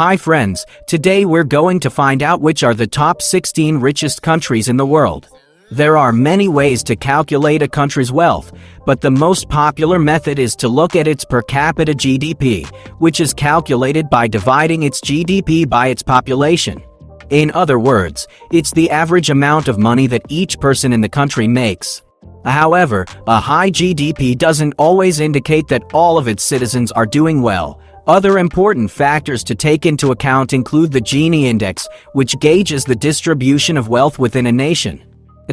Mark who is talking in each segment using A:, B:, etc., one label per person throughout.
A: Hi friends, today we're going to find out which are the top 16 richest countries in the world. There are many ways to calculate a country's wealth, but the most popular method is to look at its per capita GDP, which is calculated by dividing its GDP by its population. In other words, it's the average amount of money that each person in the country makes. However, a high GDP doesn't always indicate that all of its citizens are doing well. Other important factors to take into account include the Gini index, which gauges the distribution of wealth within a nation.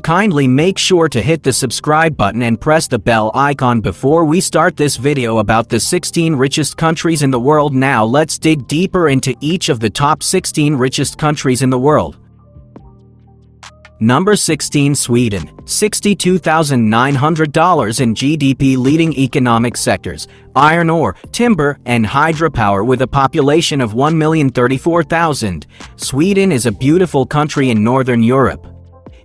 A: Kindly make sure to hit the subscribe button and press the bell icon before we start this video about the 16 richest countries in the world. Now let's dig deeper into each of the top 16 richest countries in the world. Number 16, Sweden, $62,900 in GDP. Leading economic sectors: iron ore, timber, and hydropower. With a population of 1,034,000, Sweden is a beautiful country in Northern Europe.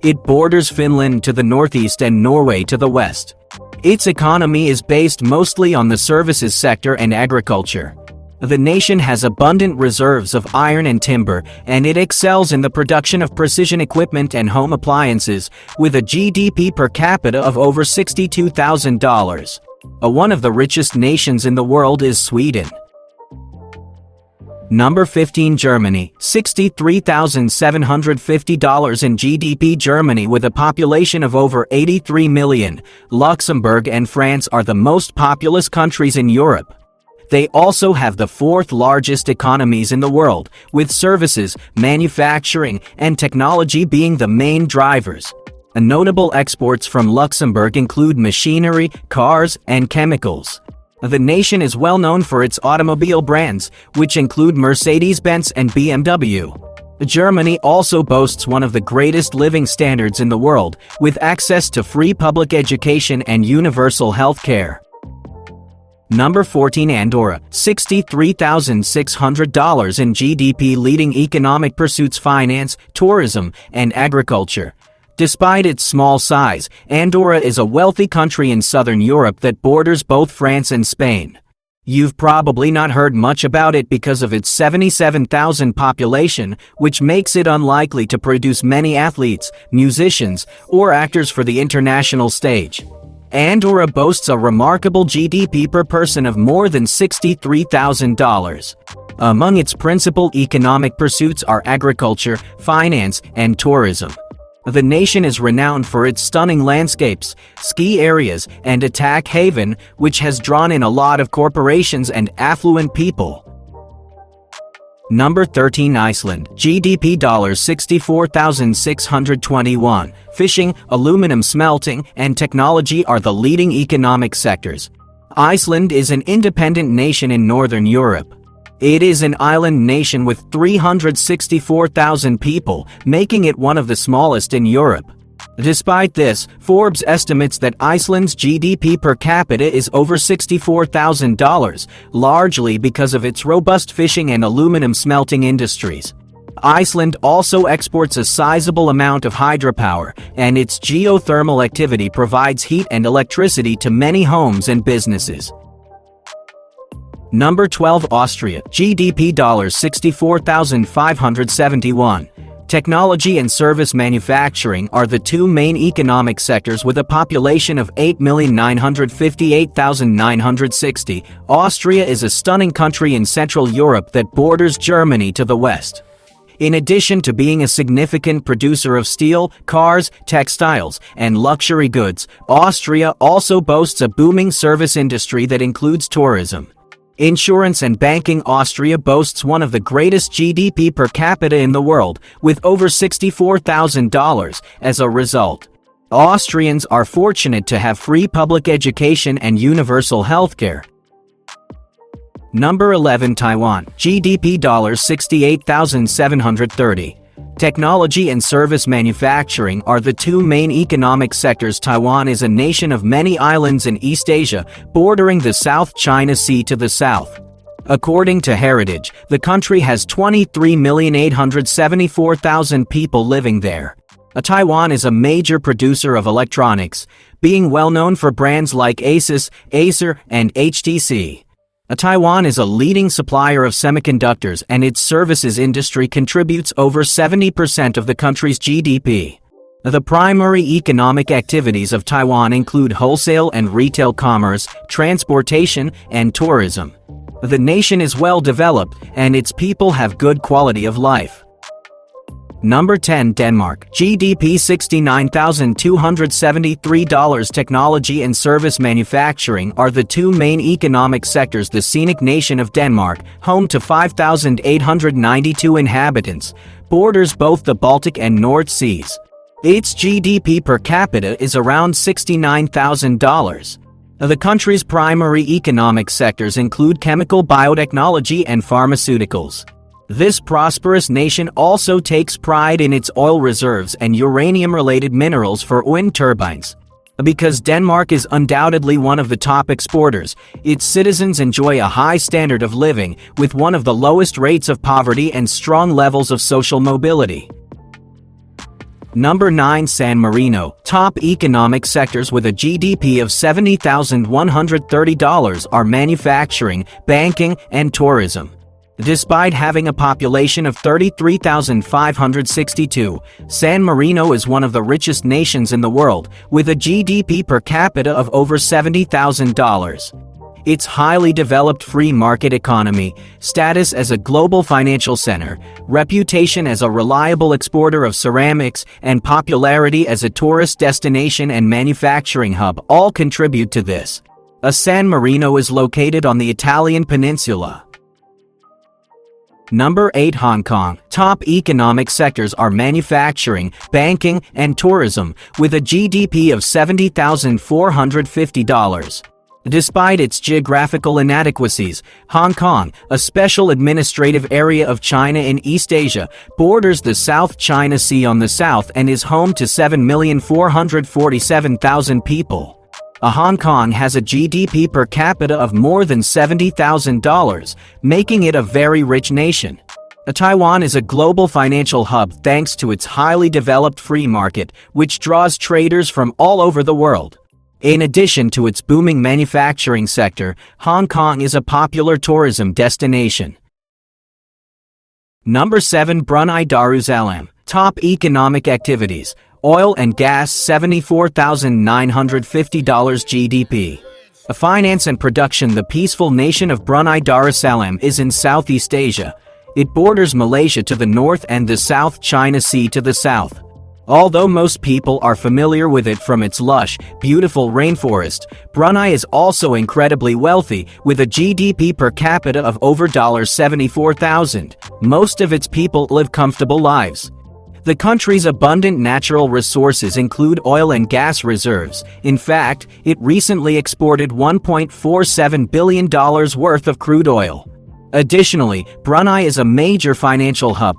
A: It borders Finland to the northeast and Norway to the west. Its economy is based mostly on the services sector and agriculture. The nation has abundant reserves of iron and timber, and it excels in the production of precision equipment and home appliances, with a GDP per capita of over $62,000. One of the richest nations in the world is Sweden. Number 15, Germany, $63,750 in GDP. Germany, with a population of over 83 million, Luxembourg and France are the most populous countries in Europe. They also have the fourth largest economies in the world, with services, manufacturing, and technology being the main drivers. Notable exports from Luxembourg include machinery, cars, and chemicals. The nation is well known for its automobile brands, which include Mercedes-Benz and BMW. Germany also boasts one of the greatest living standards in the world, with access to free public education and universal health care. Number 14, Andorra, $63,600 in GDP. Leading economic pursuits: finance, tourism, and agriculture. Despite its small size, Andorra is a wealthy country in southern Europe that borders both France and Spain. You've probably not heard much about it because of its 77,000 population, which makes it unlikely to produce many athletes, musicians, or actors for the international stage. Andorra boasts a remarkable GDP per person of more than $63,000. Among its principal economic pursuits are agriculture, finance, and tourism. The nation is renowned for its stunning landscapes, ski areas, and a tax haven, which has drawn in a lot of corporations and affluent people. Number 13, Iceland, GDP $64,621. Fishing, aluminum smelting, and technology are the leading economic sectors. Iceland is an independent nation in Northern Europe. It is an island nation with 364,000 people, making it one of the smallest in Europe. Despite this, Forbes estimates that Iceland's GDP per capita is over $64,000, largely because of its robust fishing and aluminum smelting industries. Iceland also exports a sizable amount of hydropower, and its geothermal activity provides heat and electricity to many homes and businesses. Number 12, Austria, GDP $64,571. Technology and service manufacturing are the two main economic sectors, with a population of 8,958,960. Austria is a stunning country in Central Europe that borders Germany to the west. In addition to being a significant producer of steel, cars, textiles, and luxury goods, Austria also boasts a booming service industry that includes tourism. Insurance and banking. Austria boasts one of the greatest GDP per capita in the world, with over $64,000. As a result, Austrians are fortunate to have free public education and universal healthcare. Number 11, Taiwan, GDP $68,730. Technology and service manufacturing are the two main economic sectors. Taiwan is a nation of many islands in East Asia, bordering the South China Sea to the south. According to Heritage, the country has 23,874,000 people living there. Taiwan is a major producer of electronics, being well known for brands like Asus, Acer, and HTC. Taiwan is a leading supplier of semiconductors and its services industry contributes over 70% of the country's GDP. The primary economic activities of Taiwan include wholesale and retail commerce, transportation, and tourism. The nation is well developed, and its people have good quality of life. Number 10. Denmark. GDP $69,273. Technology and service manufacturing are the two main economic sectors. The scenic nation of Denmark, home to 5,892 inhabitants, borders both the Baltic and North Seas. Its GDP per capita is around $69,000. The country's primary economic sectors include chemical, biotechnology, and pharmaceuticals. This prosperous nation also takes pride in its oil reserves and uranium-related minerals for wind turbines. Because Denmark is undoubtedly one of the top exporters, its citizens enjoy a high standard of living, with one of the lowest rates of poverty and strong levels of social mobility. Number 9. San Marino. Top economic sectors with a GDP of $70,130 are manufacturing, banking, and tourism. Despite having a population of 33,562, San Marino is one of the richest nations in the world, with a GDP per capita of over $70,000. Its highly developed free market economy, status as a global financial center, reputation as a reliable exporter of ceramics, and popularity as a tourist destination and manufacturing hub all contribute to this. San Marino is located on the Italian peninsula. Number 8. Hong Kong. Top economic sectors are manufacturing, banking, and tourism, with a GDP of $70,450. Despite its geographical inadequacies, Hong Kong, a special administrative area of China in East Asia, borders the South China Sea on the south and is home to 7,447,000 people. Hong Kong has a GDP per capita of more than $70,000, making it a very rich nation. Taiwan is a global financial hub thanks to its highly developed free market, which draws traders from all over the world. In addition to its booming manufacturing sector, Hong Kong is a popular tourism destination. Number 7. Brunei Darussalam. Top economic activities. Oil and gas $74,950 GDP. Finance and production. The peaceful nation of Brunei Darussalam is in Southeast Asia. It borders Malaysia to the north and the South China Sea to the south. Although most people are familiar with it from its lush, beautiful rainforest, Brunei is also incredibly wealthy, with a GDP per capita of over $74,000. Most of its people live comfortable lives. The country's abundant natural resources include oil and gas reserves. In fact, it recently exported $1.47 billion worth of crude oil. Additionally, Brunei is a major financial hub.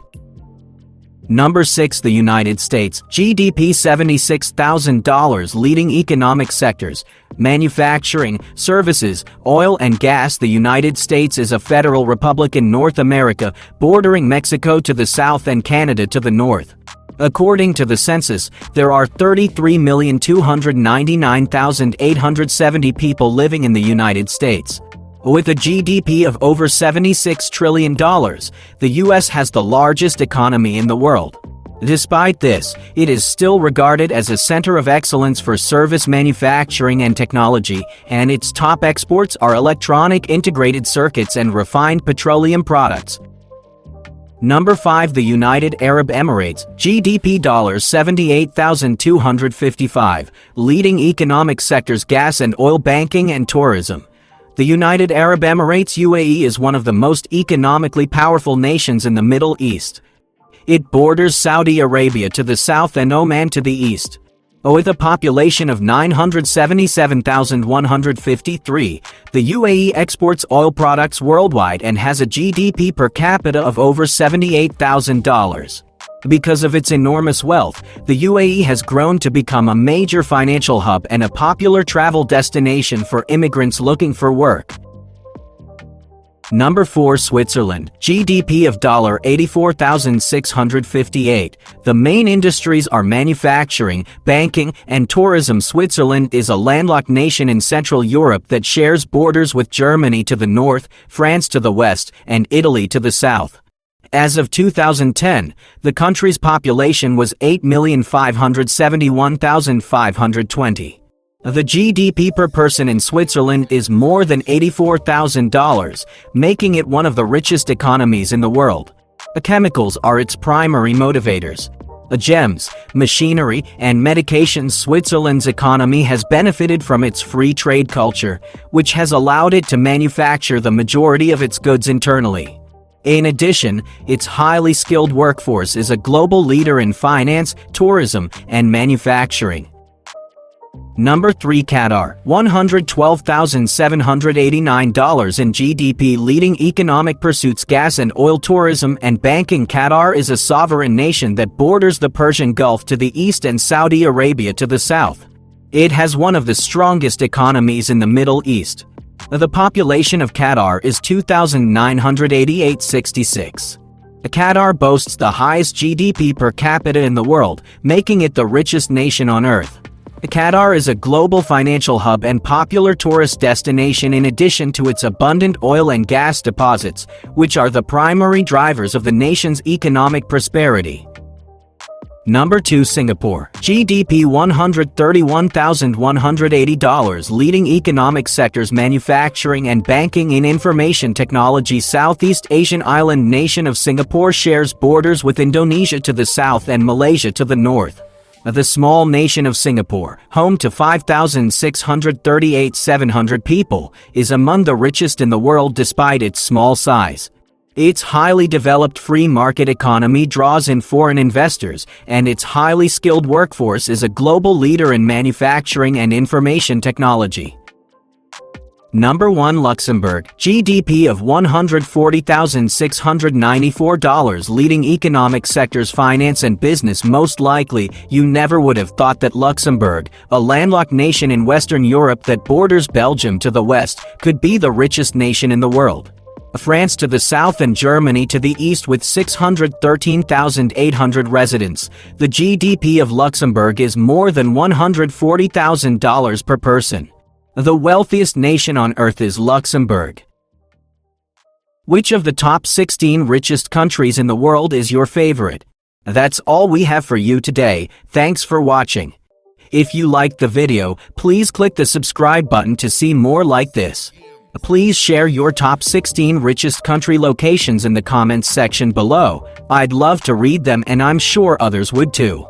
A: Number 6. The United States. GDP $76,000. Leading economic sectors. Manufacturing, services, oil and gas. The United States is a federal republic in North America, bordering Mexico to the south and Canada to the north. According to the census, there are 33,299,870 people living in the United States. With a GDP of over $76 trillion, the U.S. has the largest economy in the world. Despite this, it is still regarded as a center of excellence for service manufacturing and technology, and its top exports are electronic integrated circuits and refined petroleum products. Number 5. The United Arab Emirates. GDP $78,255. Leading economic sectors. Gas and oil, banking and tourism. The United Arab Emirates UAE is one of the most economically powerful nations in the Middle East. It borders Saudi Arabia to the south and Oman to the east. With a population of 977,153, the UAE exports oil products worldwide and has a GDP per capita of over $78,000. Because of its enormous wealth, the UAE has grown to become a major financial hub and a popular travel destination for immigrants looking for work. Number 4, Switzerland. GDP of $84,658. The main industries are manufacturing, banking, and tourism. Switzerland is a landlocked nation in Central Europe that shares borders with Germany to the north, France to the west, and Italy to the south. As of 2010, the country's population was 8,571,520. The GDP per person in Switzerland is more than $84,000, making it one of the richest economies in the world. Chemicals are its primary motivators. Gems, machinery, and medications. Switzerland's economy has benefited from its free trade culture, which has allowed it to manufacture the majority of its goods internally. In addition, its highly skilled workforce is a global leader in finance, tourism, and manufacturing. Number 3, Qatar. $112,789 in GDP. Leading economic pursuits: gas and oil, tourism, and banking. Qatar is a sovereign nation that borders the Persian Gulf to the east and Saudi Arabia to the south. It has one of the strongest economies in the Middle East. The population of Qatar is 2,988.66. Qatar boasts the highest GDP per capita in the world, making it the richest nation on earth. Qatar is a global financial hub and popular tourist destination in addition to its abundant oil and gas deposits, which are the primary drivers of the nation's economic prosperity. Number 2, Singapore. GDP $131,180. Leading economic sectors: manufacturing and banking and information technology. Southeast Asian island nation of Singapore shares borders with Indonesia to the south and Malaysia to the north. The small nation of Singapore, home to 5,638,700 people, is among the richest in the world despite its small size. Its highly developed free market economy draws in foreign investors, and its highly skilled workforce is a global leader in manufacturing and information technology. Number 1, Luxembourg. GDP of $140,694. Leading economic sectors: finance and business. Most likely, you never would have thought that Luxembourg, a landlocked nation in Western Europe that borders Belgium to the west, could be the richest nation in the world. France to the south and Germany to the east with 613,800 residents. The GDP of Luxembourg is more than $140,000 per person. The wealthiest nation on earth is Luxembourg. Which of the top 16 richest countries in the world is your favorite? That's all we have for you today. Thanks for watching. If you liked the video, please click the subscribe button to see more like this. Please share your top 16 richest country locations in the comments section below. I'd love to read them and I'm sure others would too.